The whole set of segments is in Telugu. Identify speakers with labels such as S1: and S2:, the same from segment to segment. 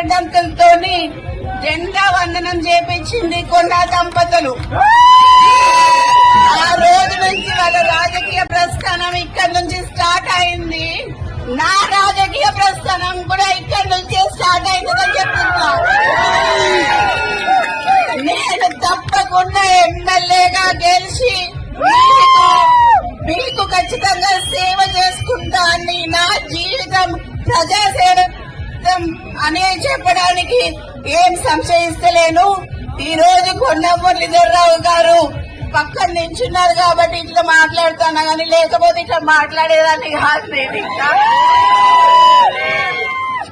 S1: మేరడంతులతోని జెండా వందనం చేపించింది కొండా దంపతులు. ఆ రోజు నుంచి వాళ్ళ రాజకీయ ప్రస్థానం ఇక్కడి నుంచి స్టార్ట్ అయింది. నా రాజకీయ ప్రస్థానం కూడా ఇక్కడి నుంచే స్టార్ట్ అయిందని చెప్తున్నా. నేను తప్పకుండా ఎమ్మెల్యేగా గెలిచి మీకు ఖచ్చితంగా సేవ చేసుకుంటా అని, నా జీవితం ప్రజాసేవ అనే చెప్పడానికి ఏం సంశయిస్తలేను. ఈ రోజు కొండ మురళీధరరావు గారు పక్కన నించున్నారు కాబట్టి ఇట్లా మాట్లాడుతున్నా, కానీ లేకపోతే ఇట్లా మాట్లాడేదాన్ని కాదు. నేను ఇంకా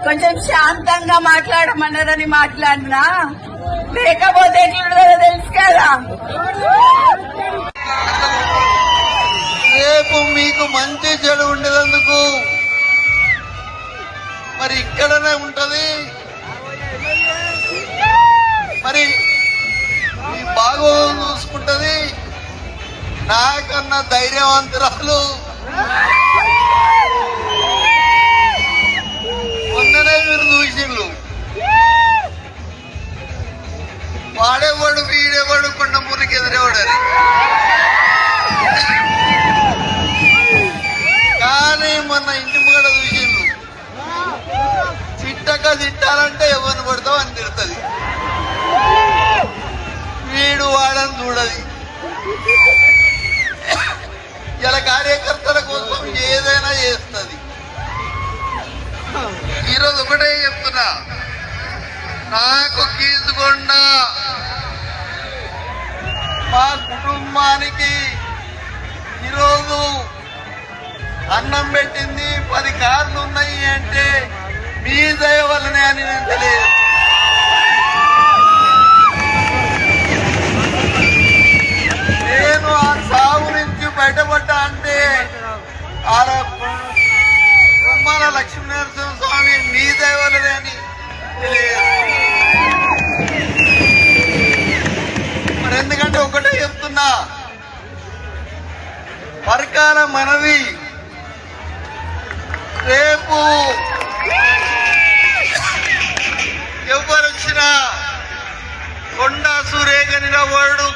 S1: కొంచెం శాంతంగా మాట్లాడమన్నారని మాట్లాడినా, లేకపోతే ఎట్లా తెలుసు కదా.
S2: రేపు మీకు మంచి చెడు ఉండేందుకు మరి ఇక్కడనే ఉంటది. మరి మీ బాగోగులు చూసుకుంటది. నాకన్నా ధైర్యవంతురాలు మొన్ననే మీరు చూసిండ్రు. వాడేవాడు వీడేవాడు కొండ మురికి ఎదురేవాడని, కానీ మొన్న ఇంటి ముంగడ చూసిండ్రు. తిట్టక తిట్టాలంటే ఎవరిని పడతావు అని తిడుతుంది. వీడు వాడని చూడది. ఇలా కార్యకర్తల కోసం ఏదైనా చేస్తుంది. ఈరోజు ఒకటే చెప్తున్నా, నాకు గీసుకొండ మా కుటుంబానికి ఈరోజు అన్నం పెట్టింది 10 కార్లు ఉన్నాయి అంటే మీ దయ వల్లనే అని నేను తెలియదు. నేను ఆ సాగు నుంచి బయటపడ్డా అంటే బొమ్మల లక్ష్మీనరసింహ స్వామి మీ దయ వల్లనే అని తెలియదు. మరి ఎందుకంటే ఒకటే చెప్తున్నా, పరకాల మనవి. రేపు ఎవరు వచ్చినా కొండా సురేఖ నిలబడు